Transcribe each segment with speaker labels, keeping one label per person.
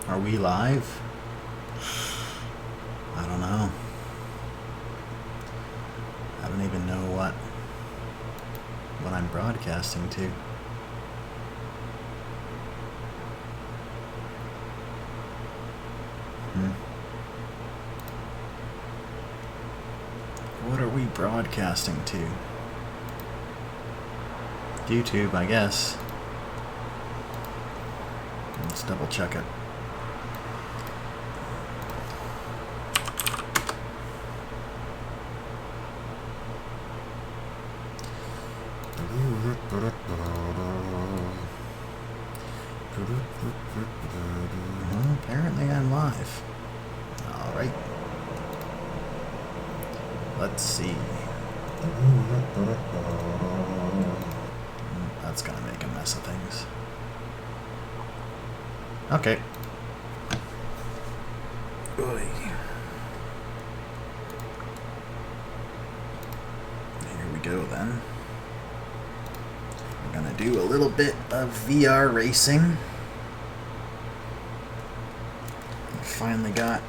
Speaker 1: Are we live? I don't know. I don't even know what I'm broadcasting to. What are we broadcasting to? YouTube, I guess. Let's double check it. Well, apparently I'm live. Alright. Let's see. That's gonna make a mess of things. Okay. Oy. Here we go then. We're gonna do a little bit of VR racing. Finally got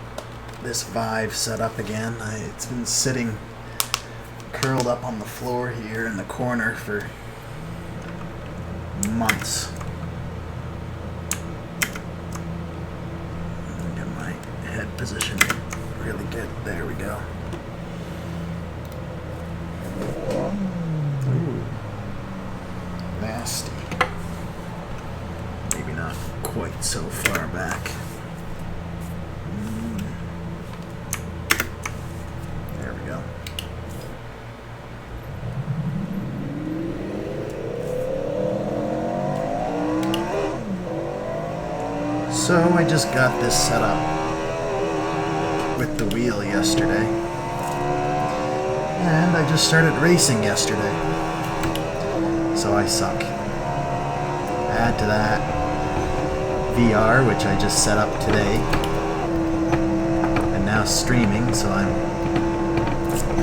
Speaker 1: this Vive set up again. It's been sitting curled up on the floor here in the corner for months. Get my head positioned really good. There we go. Ooh. Nasty. Maybe not quite so far back. There we go. So I just got this set up with the wheel yesterday, and I just started racing yesterday, so I suck. Add to that VR, which I just set up today, and now streaming, so I'm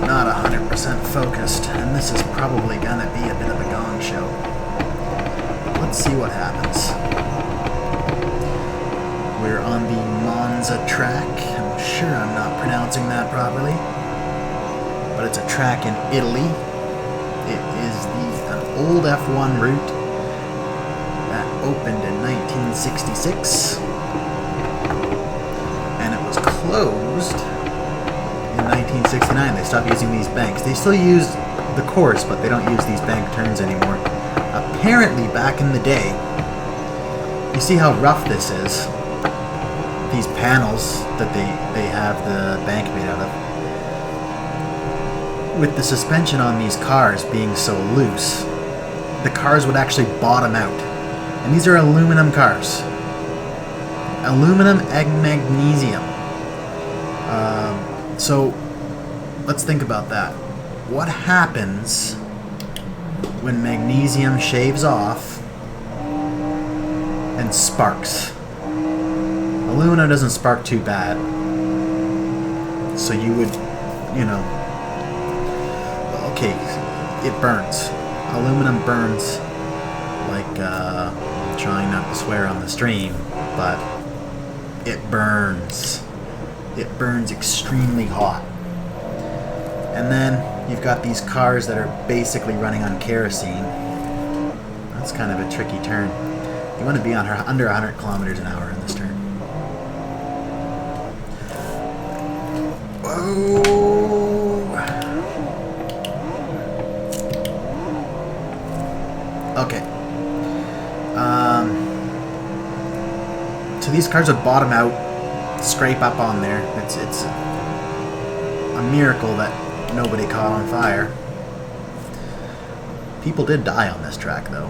Speaker 1: not 100% focused, and this is probably gonna be a bit of a gong show. Let's see what happens. We're on the Monza track. I'm sure I'm not pronouncing that properly, but it's a track in Italy. It is an old F1 route that opened in 1966, and it was closed in 1969. They stopped using these banks. They still use the course, but they don't use these bank turns anymore. Apparently, back in the day, you see how rough this is? These panels that they have the bank made out of. With the suspension on these cars being so loose, the cars would actually bottom out. And these are aluminum cars. Aluminum and magnesium. So let's think about that. What happens when magnesium shaves off and sparks? Aluminum doesn't spark too bad, so you would, okay, it burns. Aluminum burns like, I'm trying not to swear on the stream, but it burns. It burns extremely hot. And then you've got these cars that are basically running on kerosene. That's kind of a tricky turn. You want to be on under 100 kilometers an hour in this turn. Okay. So these cars would bottom out, scrape up on there. It's a miracle that nobody caught on fire. People did die on this track, though.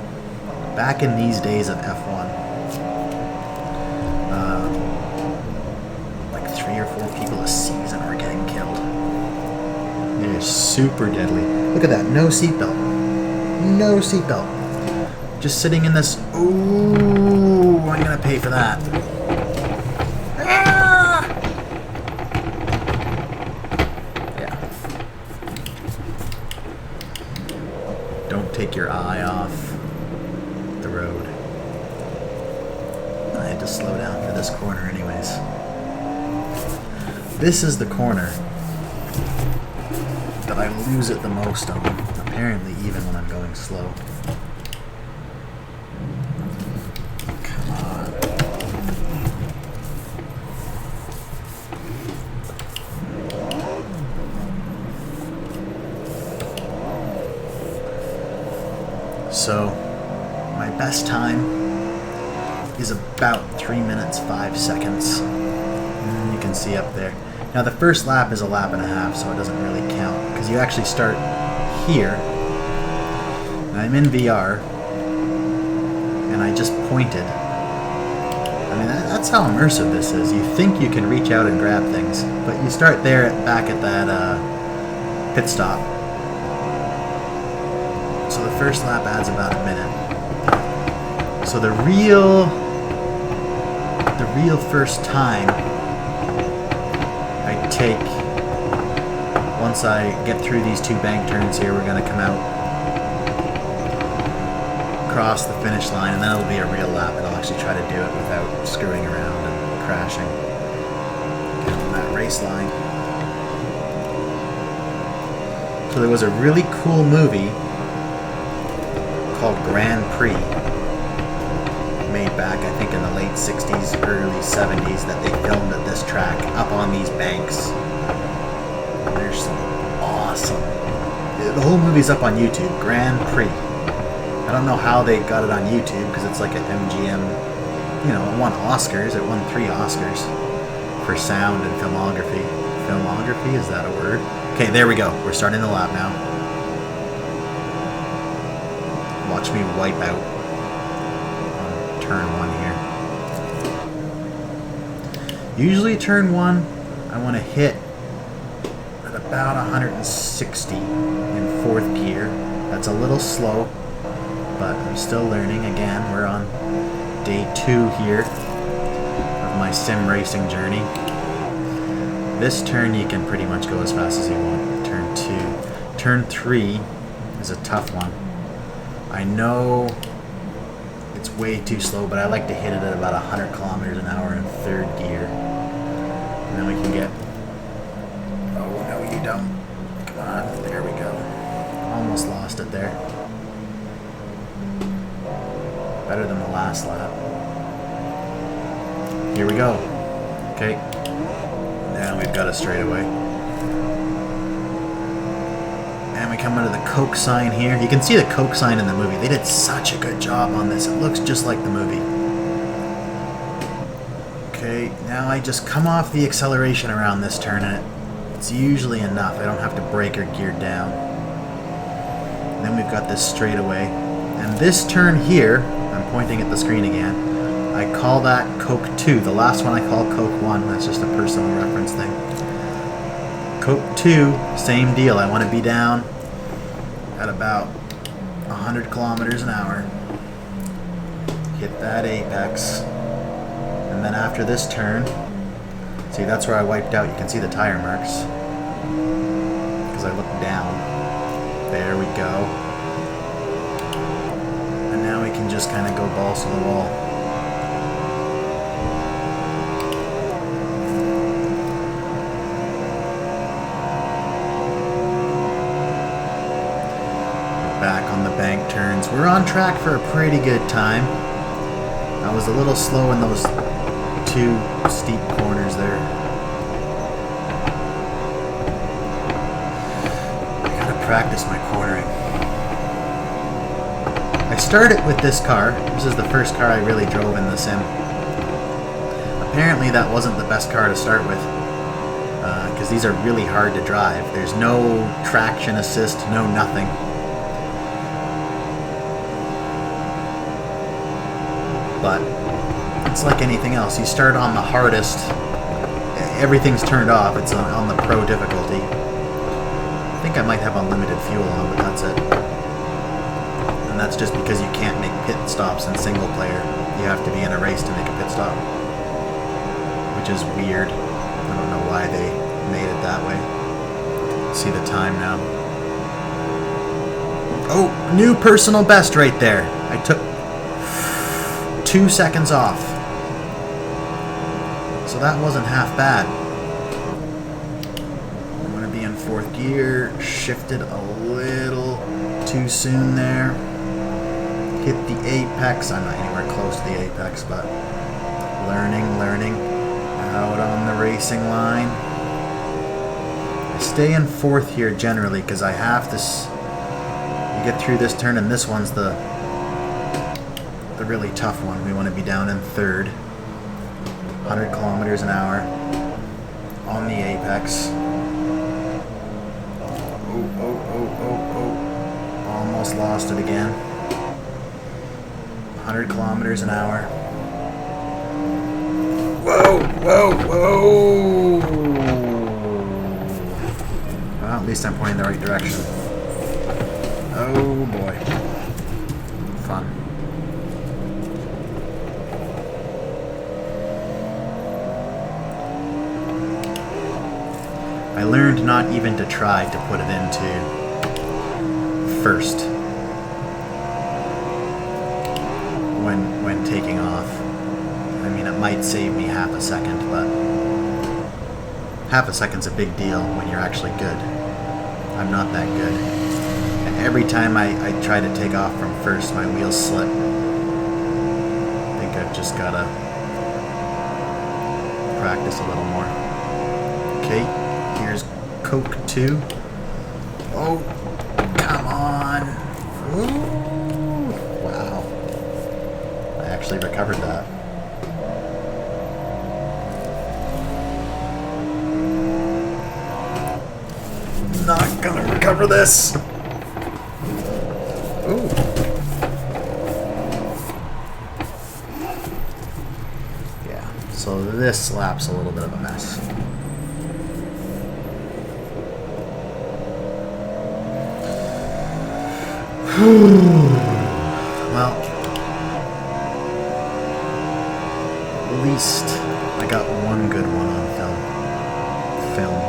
Speaker 1: Back in these days of F1. Like 3 or 4 people a season are getting killed. It is super deadly. Look at that. No seatbelt. No seatbelt. Just sitting in this. Ooh, I'm gonna pay for that. Ah! Yeah. Don't take your eye off the road. I had to slow down for this corner anyways. This is the corner that I lose it the most on, apparently even when I'm going slow. Come on. So, my best time is about 3 minutes 5 seconds. And you can see up there. Now the first lap is a lap and a half, so it doesn't really count because you actually start here. And I'm in VR, and I just pointed. I mean, that's how immersive this is. You think you can reach out and grab things, but you start there back at that pit stop. So the first lap adds about a minute. So the real first time I take, once I get through these 2 bank turns here, we're going to come out, cross the finish line, and then it'll be a real lap, and I'll actually try to do it without screwing around and crashing. Get on that race line. So there was a really cool movie called Grand Prix, made back, I think, in the late 60s, early 70s, that they filmed at this track, up on these banks. And there's some awesome... The whole movie's up on YouTube, Grand Prix. I don't know how they got it on YouTube, because it's like an MGM... You know, it won Oscars, it won 3 Oscars for sound and filmography. Filmography, is that a word? Okay, there we go. We're starting the lap now. Watch me wipe out on turn 1 here. Usually turn 1, I want to hit at about 160 in 4th gear. That's a little slow, but I'm still learning. Again, we're on day 2 here of my sim racing journey. This turn you can pretty much go as fast as you want. Turn 2. Turn 3 is a tough one. I know it's way too slow, but I like to hit it at about 100 kilometers an hour in 3rd gear. And then we can get... Oh, no, you don't. Come on, there we go. Almost lost it there. Better than the last lap. Here we go. Okay. Now we've got a straightaway. And we come under the Coke sign here. You can see the Coke sign in the movie. They did such a good job on this. It looks just like the movie. Okay, now I just come off the acceleration around this turn, and it's usually enough. I don't have to brake or gear down. And then we've got this straightaway. And this turn here, I'm pointing at the screen again, I call that Coke 2. The last one I call Coke 1. That's just a personal reference thing. Coke 2, same deal. I want to be down at about 100 kilometers an hour. Hit that apex. And then after this turn, see, that's where I wiped out. You can see the tire marks because I looked down. There we go. And now we can just kind of go balls to the wall. Back on the bank turns. We're on track for a pretty good time. I was a little slow in those 2 steep corners there. I gotta practice my cornering. I started with this car. This is the first car I really drove in the sim. Apparently that wasn't the best car to start with, because these are really hard to drive. There's no traction assist, no nothing. But it's like anything else. You start on the hardest. Everything's turned off. It's on the pro difficulty. I think I might have unlimited fuel on, but that's it. And that's just because you can't make pit stops in single player. You have to be in a race to make a pit stop. Which is weird. I don't know why they made it that way. See the time now. Oh, new personal best right there. I took 2 seconds off. So that wasn't half bad. I'm going to be in 4th gear. Shifted a little too soon there. Hit the apex. I'm not anywhere close to the apex, but learning. Out on the racing line. I stay in 4th here generally because I have to... You get through this turn, and this one's the really tough one. We want to be down in 3rd. 100 kilometers an hour on the apex. Oh. Almost lost it again. 100 kilometers an hour. Whoa! Well, at least I'm pointing the right direction. Oh boy. Fun. I learned not even to try to put it into 1st when taking off. I mean, it might save me half a second, but half a second's a big deal when you're actually good. I'm not that good. And every time I try to take off from 1st, my wheels slip. I think I've just gotta practice a little more. Okay, here's Coke 2. Oh, come on. Ooh, wow. I actually recovered that. Not gonna recover this. Ooh. Yeah, so this lap's a little bit of a mess. Well, at least I got one good one on film.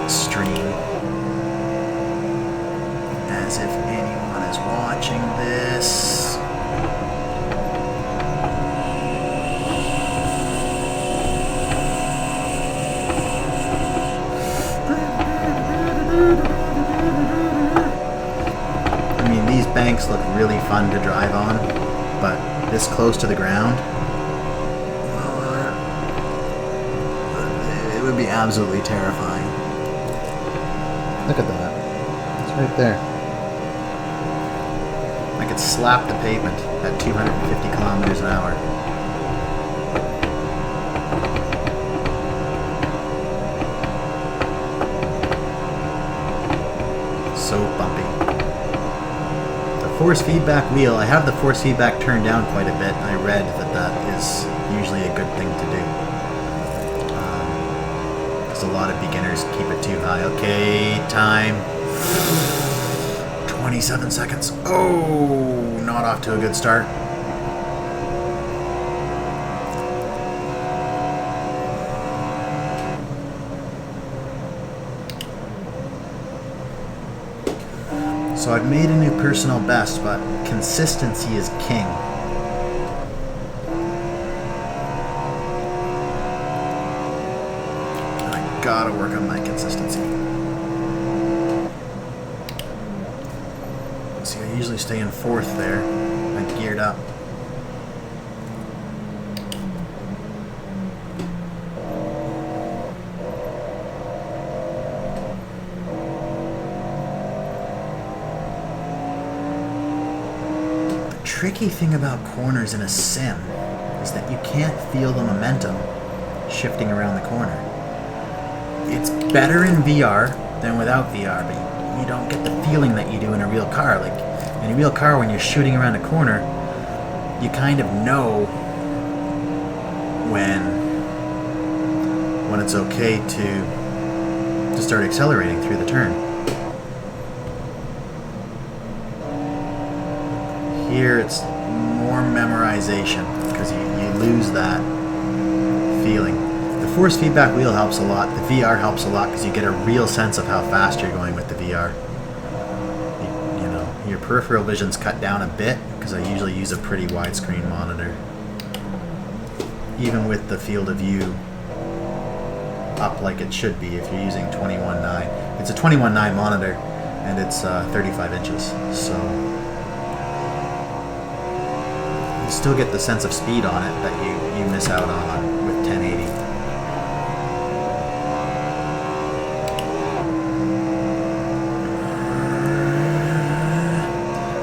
Speaker 1: Stream. As if anyone is watching this. I mean, these banks look really fun to drive on, but this close to the ground, it would be absolutely terrifying. Look at that. It's right there. I could slap the pavement at 250 kilometers an hour. So bumpy. The force feedback wheel, I have the force feedback turned down quite a bit. I read that is usually a good thing to do. A lot of beginners keep it too high. Okay, time. 27 seconds. Oh, not off to a good start. So I've made a new personal best, but consistency is king. Gotta work on my consistency. See, I usually stay in 4th there. I'm geared up. The tricky thing about corners in a sim is that you can't feel the momentum shifting around the corner. It's better in VR than without VR, but you don't get the feeling that you do in a real car. Like, in a real car, when you're shooting around a corner, you kind of know when it's okay to start accelerating through the turn. Here, it's more memorization, because you lose that feeling. The force feedback wheel helps a lot. The VR helps a lot because you get a real sense of how fast you're going with the VR. You know, your peripheral vision's cut down a bit because I usually use a pretty widescreen monitor. even with the field of view up like it should be if you're using 21.9. It's a 21.9 monitor, and it's 35 inches, so you still get the sense of speed on it that you miss out on with 1080.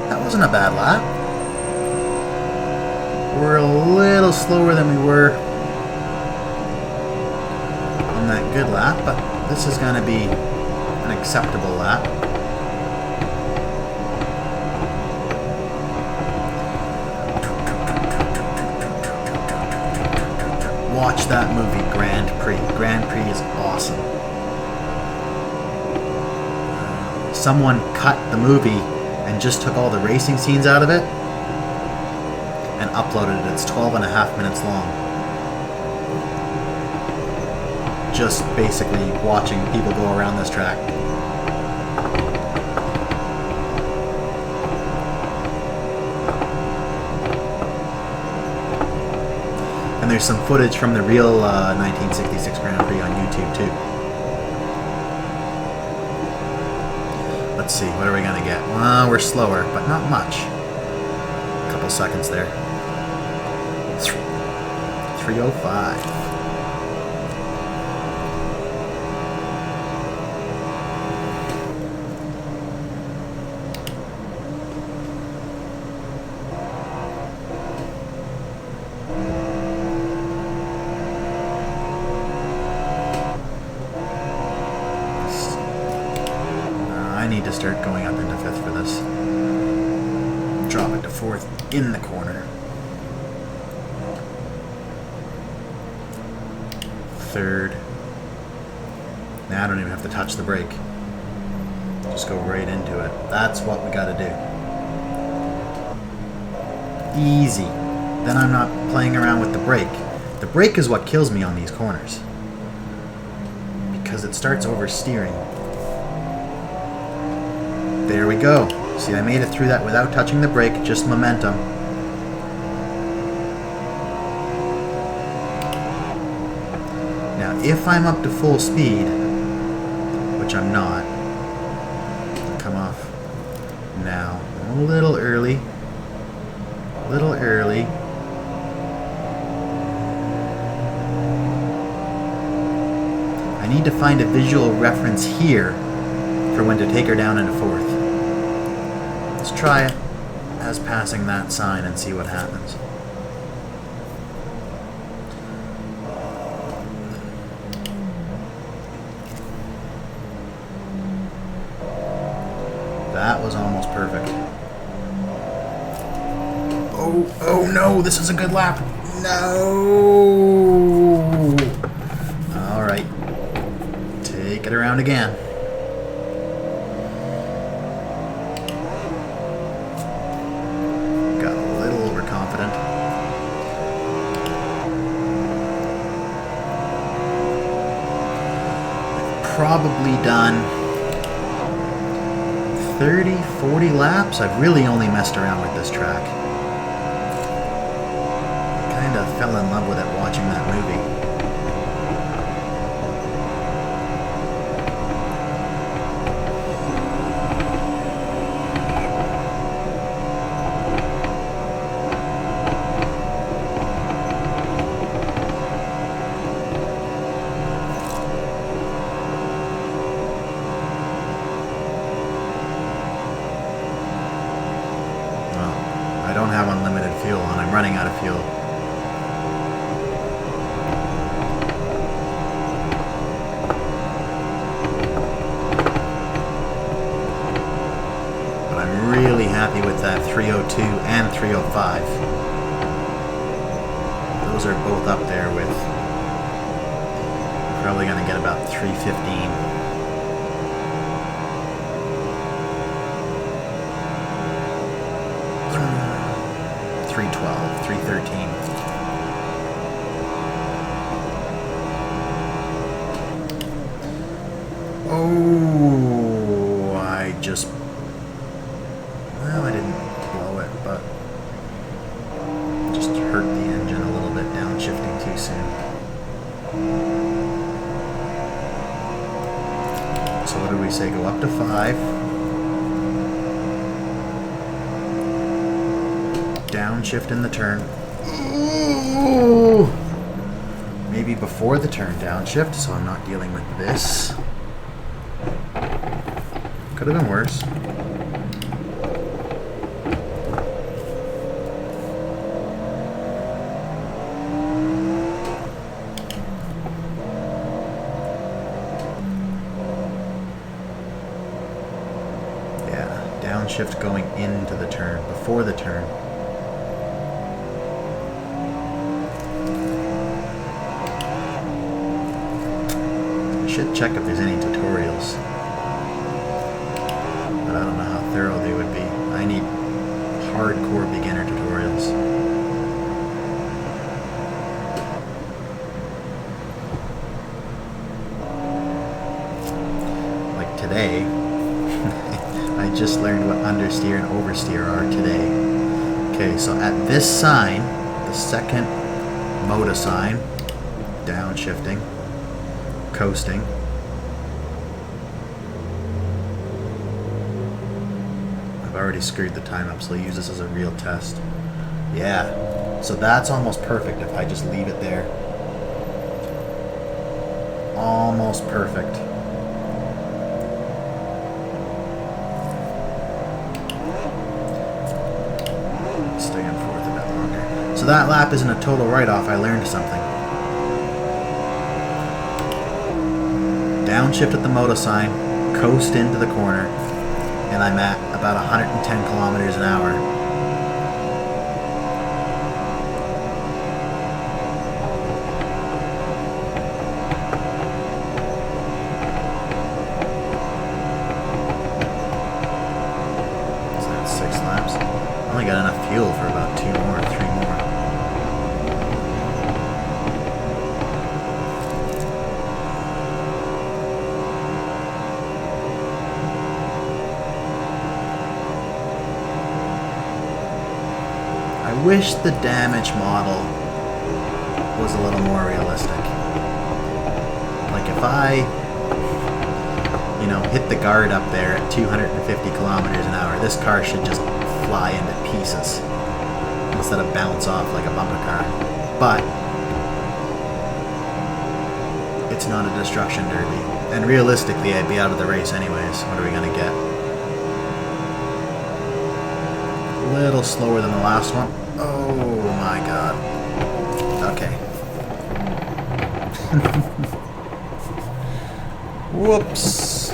Speaker 1: That wasn't a bad lap. We're a little slower than we were on that good lap, but this is going to be an acceptable lap. Watch that movie, Grand Prix. Grand Prix is awesome. Someone cut the movie and just took all the racing scenes out of it and uploaded it. It's 12.5 minutes long. Just basically watching people go around this track. And there's some footage from the real 1966 Grand Prix on YouTube too. Let's see, what are we gonna get? Well, we're slower, but not much. A couple seconds there. 3:05. I need to start going up into 5th for this. Drop it to 4th in the corner. 3rd. Now I don't even have to touch the brake. Just go right into it. That's what we gotta do. Easy. Then I'm not playing around with the brake. The brake is what kills me on these corners, because it starts oversteering. There we go. See, I made it through that without touching the brake, just momentum. Now, if I'm up to full speed, which I'm not, I'll come off now. A little early. A little early. I need to find a visual reference here for when to take her down into 4th. Let's try it as passing that sign and see what happens. That was almost perfect. Oh no, this is a good lap. No! Alright. Take it around again. Probably done 30, 40 laps. I've really only messed around with this track. Kind of fell in love with it watching that movie. I don't have unlimited fuel and I'm running out of fuel. But I'm really happy with that 3:02 and 3:05. Those are both up there with, probably going to get about 3:15. 3:12, 3:13. Oh, I just... Well, I didn't blow it, but just hurt the engine a little bit, downshifting too So what did we say? Go up to 5. Downshift in the turn. Ooh. Maybe before the turn downshift, so I'm not dealing with this. Could have been worse. Yeah, downshift going into the turn, before the turn. Should check if there's any tutorials, but I don't know how thorough they would be. I need hardcore beginner tutorials. Like today, I just learned what understeer and oversteer are today. Okay, so at this sign, the second motor sign, downshifting, coasting. I've already screwed the time up, so I'll use this as a real test. Yeah, so that's almost perfect if I just leave it there. Almost perfect. Stay on fourth a bit longer. So that lap isn't a total write-off. I learned something. Downshift at the moto sign, coast into the corner, and I'm at about 110 kilometers an hour. So that's 6 laps. I only got enough fuel for about 2 more, 3 more. I wish the damage model was a little more realistic. Like if I, hit the guard up there at 250 kilometers an hour, this car should just fly into pieces instead of bounce off like a bumper car. But it's not a destruction derby. And realistically, I'd be out of the race anyways. What are we going to get? A little slower than the last one. Oh my god. Okay. Whoops.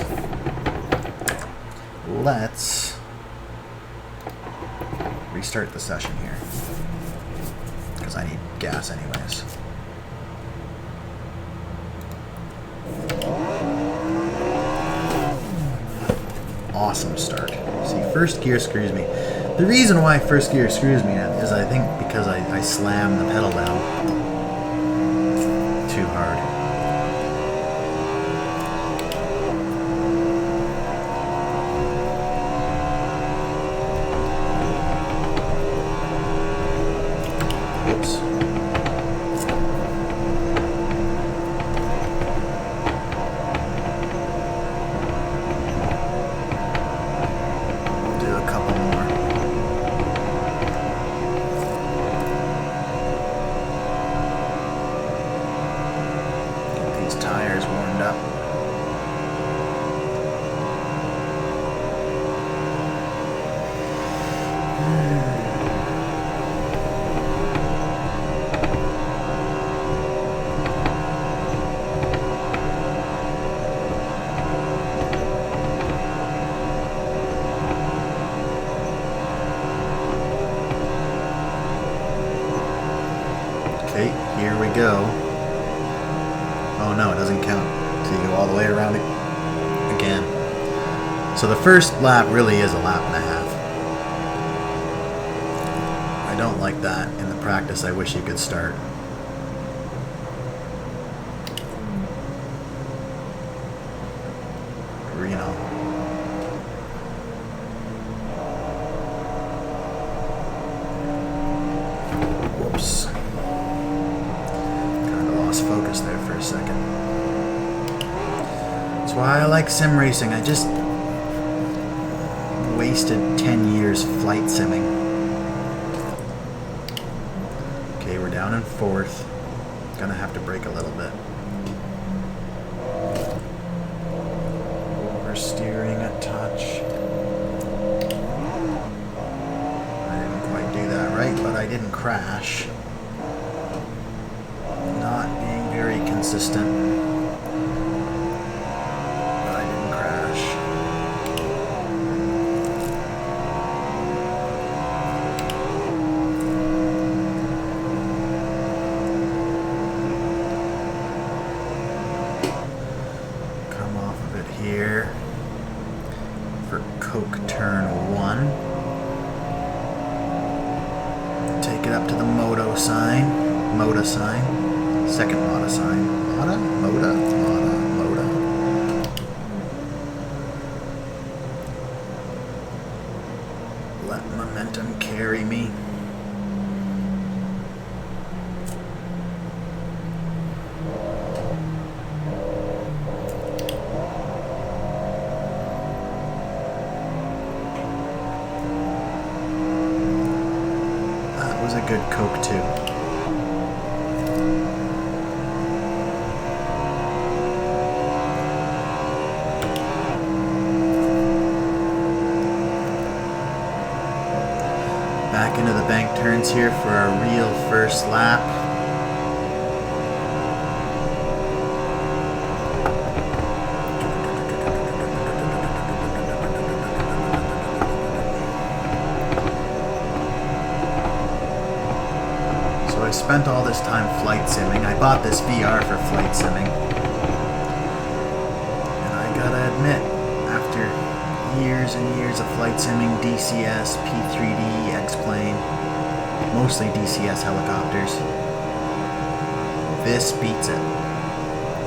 Speaker 1: Let's restart the session here. Because I need gas anyways. Awesome start. See, first gear screws me. The reason why first gear screws me is I think because I slam the pedal down too hard. Oops. Do a couple more. Tires warmed up. Okay, here we go. Oh no, it doesn't count. So you go all the way around it again. So the first lap really is a lap and a half. I don't like that in the practice. I wish you could start. Whoops. Kind of lost focus there for a second. That's why I like sim racing. I just wasted 10 years flight simming. Okay, we're down in 4th. Gonna have to brake a little bit. Oversteering a touch. I didn't quite do that right, but I didn't crash. Not being very consistent. Here for Coke turn 1. Take it up to the Moto sign. Moda sign. Second Moda sign. Moda? Moda? Moda? Moda. Let momentum carry me. A good Coke too. Back into the bank turns here for our real first lap. I spent all this time flight simming. I bought this VR for flight simming. And I gotta admit, after years and years of flight simming, DCS, P3D, X-Plane, mostly DCS helicopters, this beats it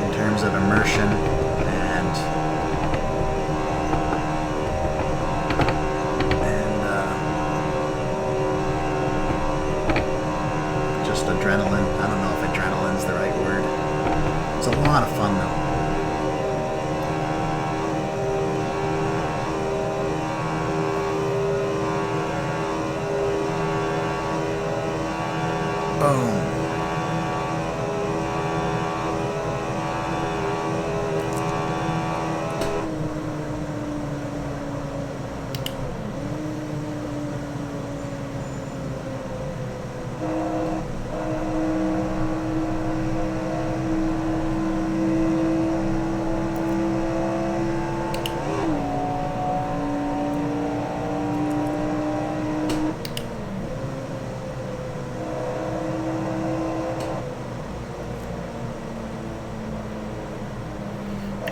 Speaker 1: in terms of immersion and adrenaline. I don't know if adrenaline's the right word. It's a lot of fun though. Boom.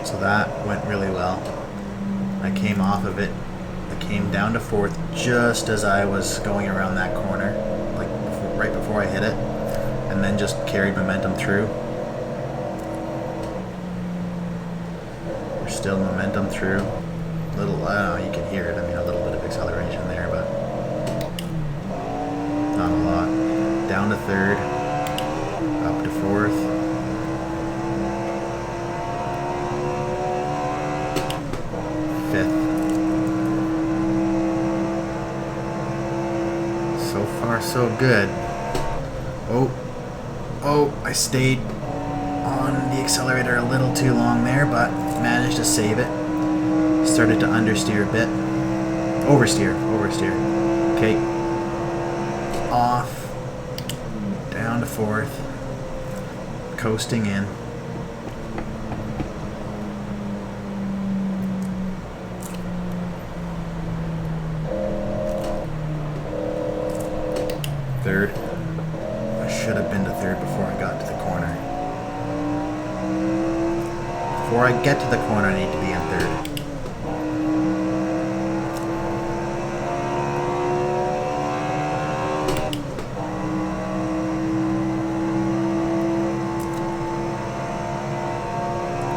Speaker 1: So that went really well. I came off of it. I came down to 4th just as I was going around that corner, like right before I hit it, and then just carried momentum through. There's still momentum through. Little, I don't know, you can hear it. I mean, a little bit of acceleration there, but not a lot. Down to 3rd, up to 4th. So far, so good. Oh, I stayed on the accelerator a little too long there, but managed to save it. Started to understeer a bit. Oversteer. Okay. Off. Down to 4th. Coasting in. Third. I should have been to 3rd before I got to the corner. Before I get to the corner, I need to be in 3rd.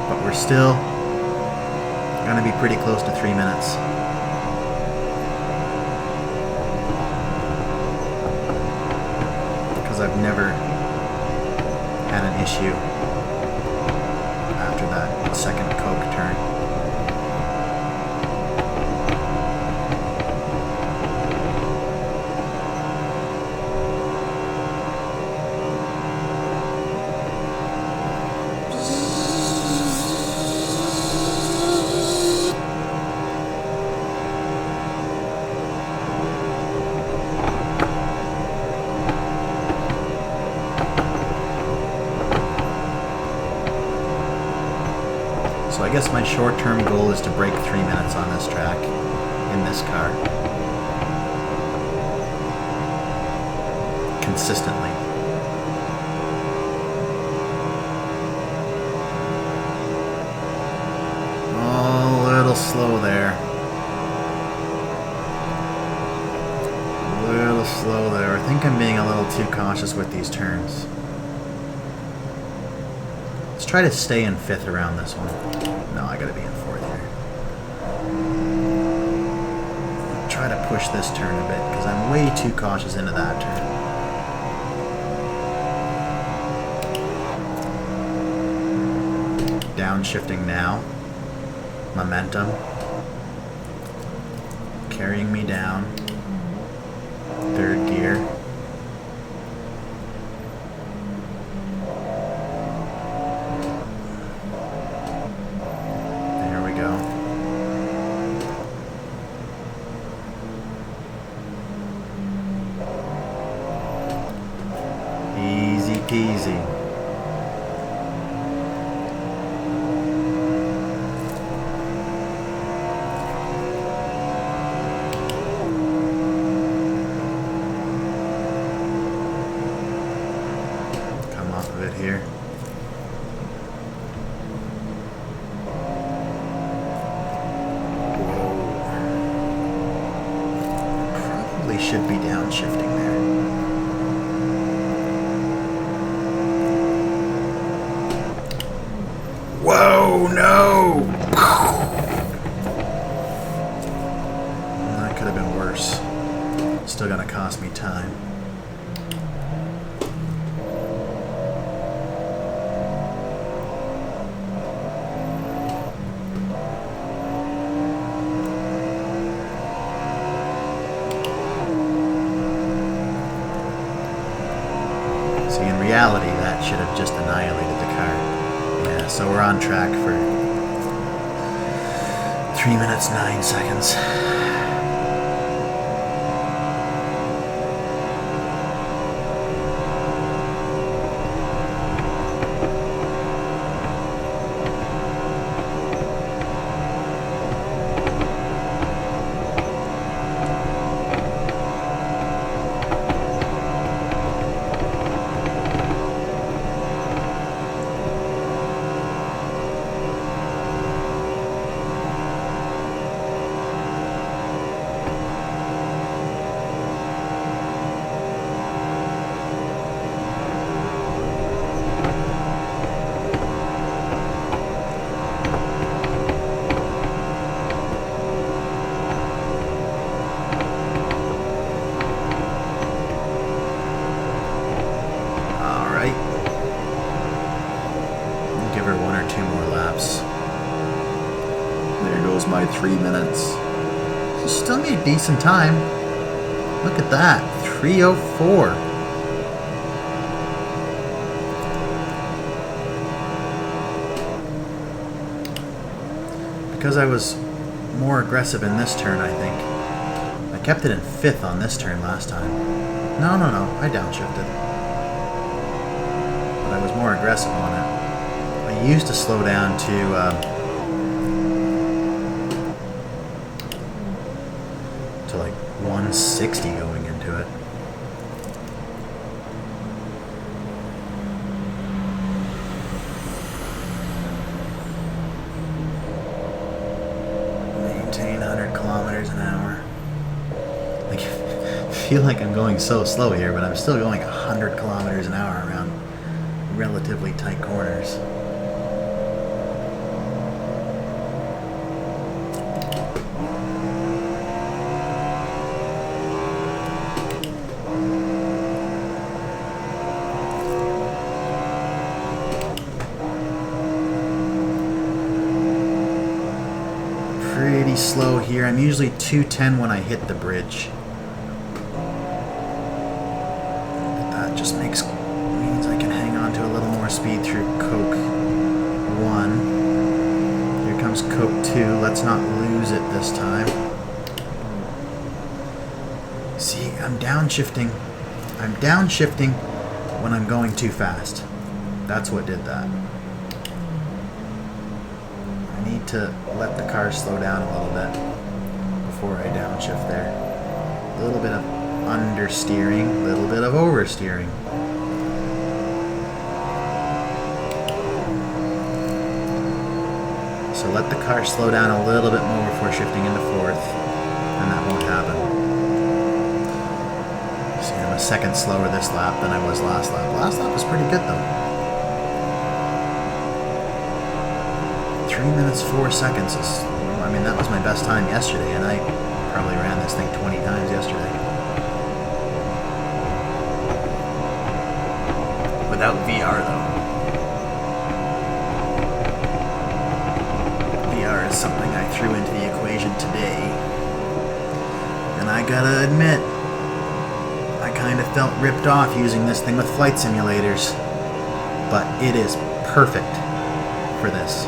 Speaker 1: But we're still going to be pretty close to 3 minutes. I've never had an issue after that second Coke turn. I guess my short-term goal is to break 3 minutes on this track in this car. Consistently. Oh, a little slow there. A little slow there. I think I'm being a little too cautious with these turns. Let's try to stay in 5th around this one. No, I gotta be in 4th here. Try to push this turn a bit because I'm way too cautious into that turn. Downshifting now. Momentum. Carrying me down. 3rd gear. There we go. Easy peasy. Here. Probably should be downshifting there. Whoa, no! That could have been worse. Still gonna cost me time. Reality, that should have just annihilated the car. Yeah, so we're on track for 3 minutes 9 seconds. My 3 minutes. Still need decent time. Look at that. 3:04. Because I was more aggressive in this turn, I think. I kept it in 5th on this turn last time. No. I downshifted. But I was more aggressive on it. I used to slow down to like 160 going into it. Maintain 100 kilometers an hour. Like, I feel like I'm going so slow here, but I'm still going 100 kilometers an hour around relatively tight corners. Pretty slow here. I'm usually 210 when I hit the bridge. But that just means I can hang on to a little more speed through Coke 1. Here comes Coke 2. Let's not lose it this time. See, I'm downshifting. I'm downshifting when I'm going too fast. That's what did that. I to let the car slow down a little bit before I downshift there. A little bit of understeering, a little bit of oversteering. So let the car slow down a little bit more before shifting into fourth, and that won't happen. See, I'm a second slower this lap than I was last lap. Last lap was pretty good though. 3 minutes 4 seconds is, I mean, that was my best time yesterday, and I probably ran this thing 20 times yesterday. Without VR though. VR is something I threw into the equation today. And I gotta admit, I kind of felt ripped off using this thing with flight simulators. But it is perfect for this.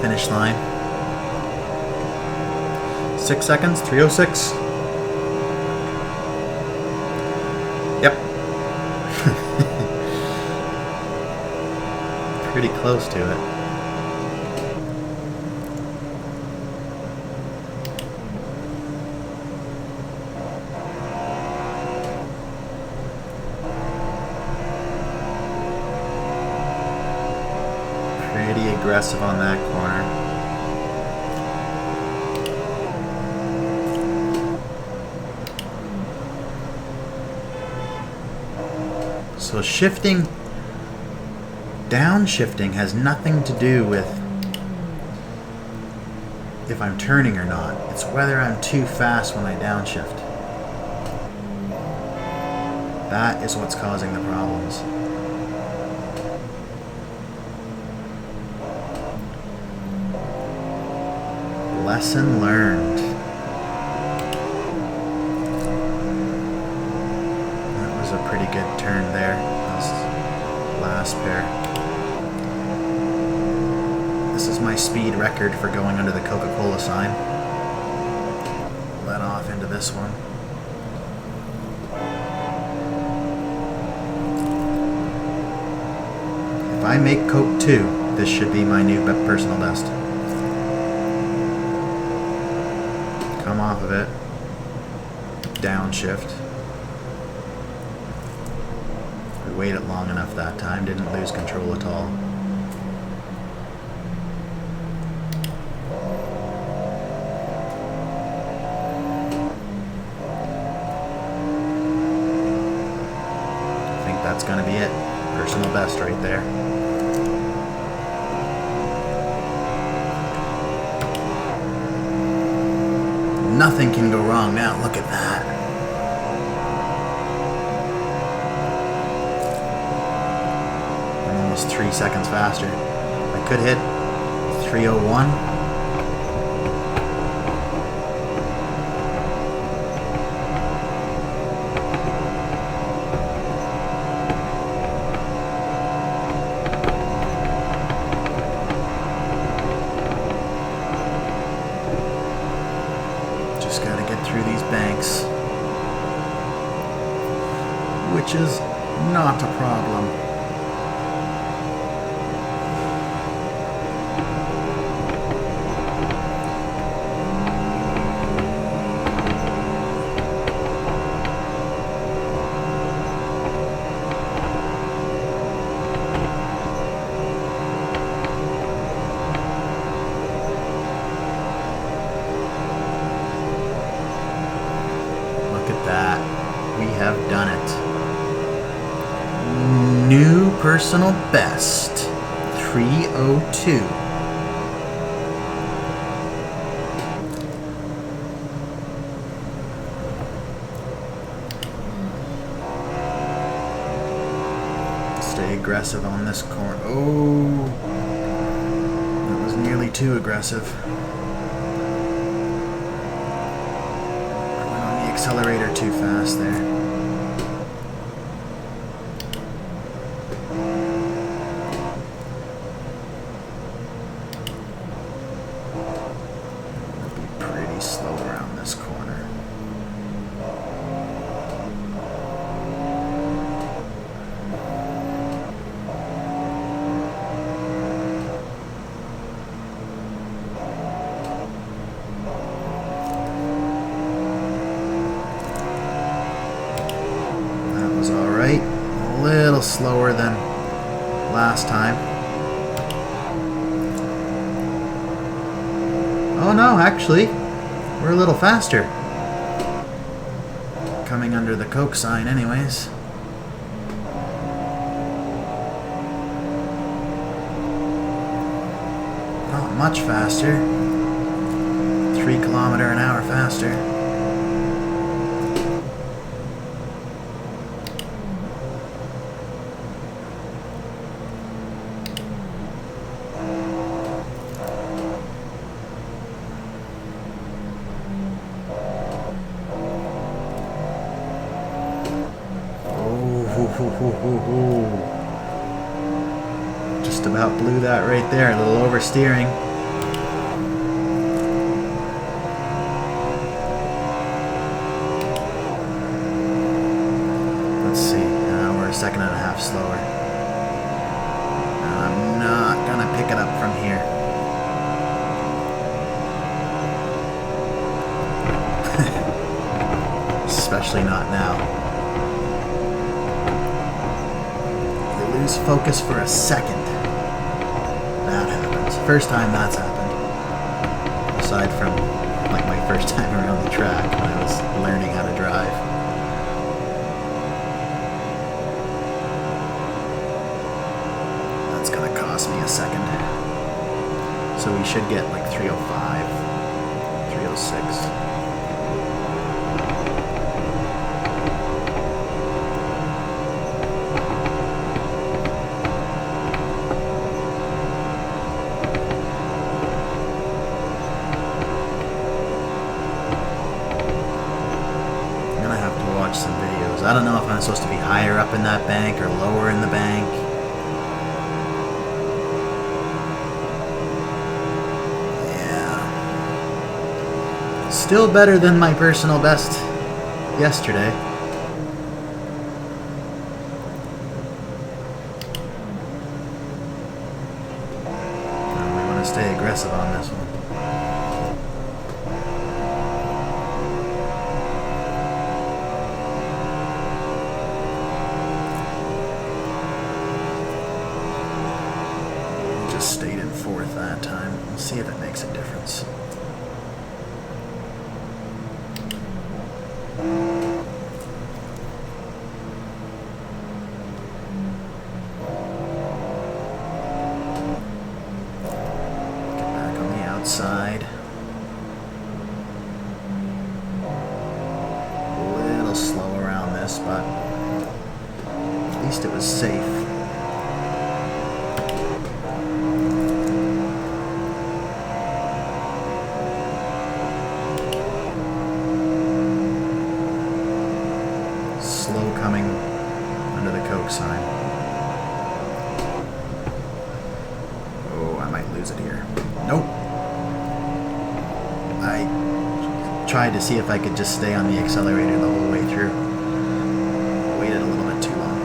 Speaker 1: Finish line. 6 seconds, 3:06. Yep. Pretty close to it. Pretty aggressive on that corner. So shifting, downshifting has nothing to do with if I'm turning or not. It's whether I'm too fast when I downshift. That is what's causing the problems. Lesson learned. That was a pretty good turn there. This last pair. This is my speed record for going under the Coca-Cola sign. Let off into this one. If I make Coke 2, this should be my new personal best. Come off of it. Downshift. We waited long enough that time, didn't lose control at all. I think that's gonna be it. Personal best right there. Nothing can go wrong now. Look at that. I'm almost 3 seconds faster. I could hit 3:01. Just gotta get through these banks, which is not a problem. That we have done it. New personal best, 3:02. Stay aggressive on this corner. Oh, that was nearly too aggressive. Accelerator too fast there. be slow around this corner. That was alright. A little slower than last time. Oh no, actually, we're a little faster. Coming under the Coke sign anyways. Not much faster. 3 km/h faster. Just about blew that right there. A little oversteering. Let's see. We're a second and a half slower. I'm not gonna pick it up from here. Especially not now. Lose focus for a second. That happens. First time that's happened. Aside from like my first time around the track when I was learning how to drive. That's gonna cost me a second. So we should get like 305, 306. Some videos. I don't know if I'm supposed to be higher up in that bank or lower in the bank. Yeah. Still better than my personal best yesterday. We want to stay aggressive on this one. Stayed in fourth that time. We'll see if it makes a difference. Get back on the outside. A little slow around this, but at least it was safe. Slow coming under the Coke sign. Oh, I might lose it here. Nope. I tried to see if I could just stay on the accelerator the whole way through. Waited a little bit too long.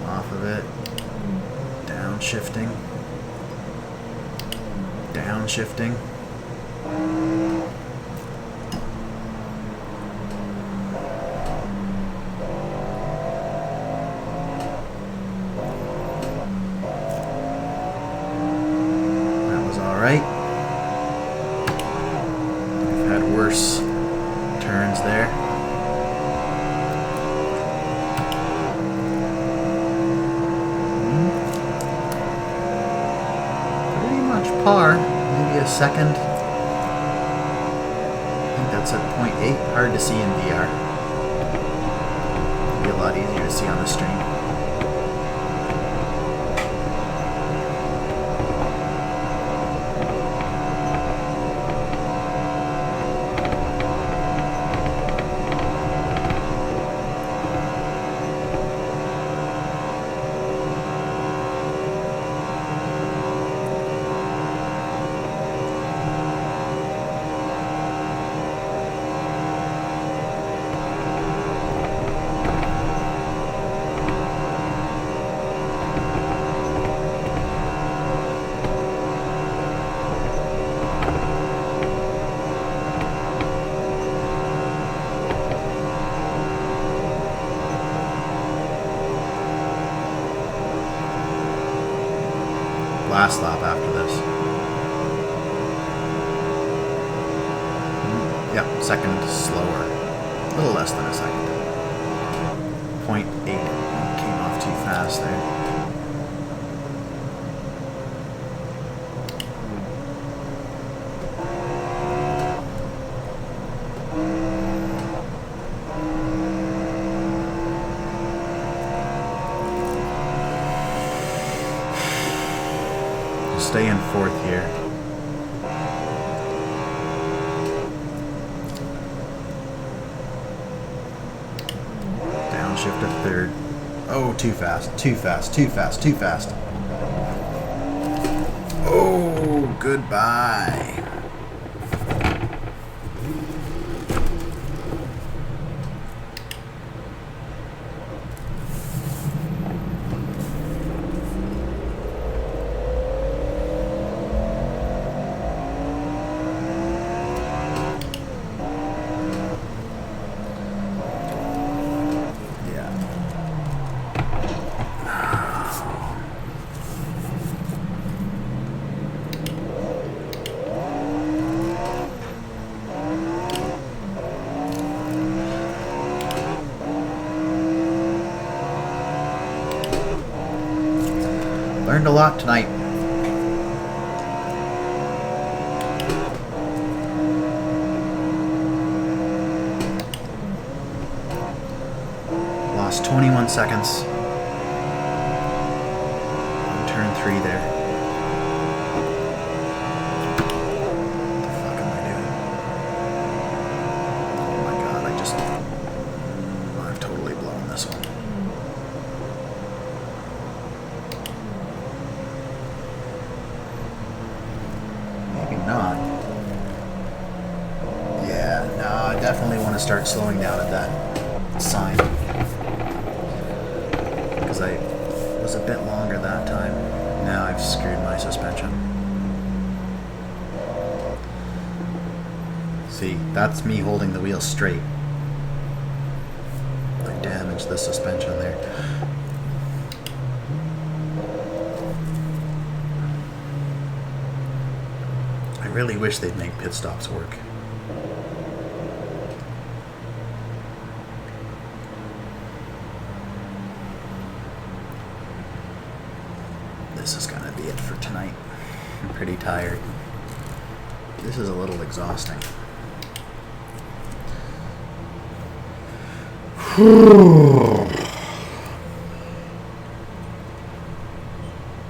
Speaker 1: Off of it. Downshifting. Downshifting. Right. We've had worse turns there. Pretty much par. Maybe a second. I think that's at 0.8. Hard to see in VR. It'd be a lot easier to see on the stream. fast lap after this. Yep, second slower. A little less than a second. 0.8. Came off too fast there. Stay in fourth here. Downshift to third. Oh, too fast, too fast, too fast, too fast. Oh, goodbye. Learned a lot tonight. Lost 21 seconds on turn 3 there. What the fuck am I doing? Oh my god, I've totally blown this one. Not. Yeah, no, I definitely want to start slowing down at that sign. Because I was a bit longer that time. Now I've screwed my suspension. See, that's me holding the wheel straight. I damaged the suspension there. I really wish they'd make pit stops work. This is gonna be it for tonight. I'm pretty tired. This is a little exhausting.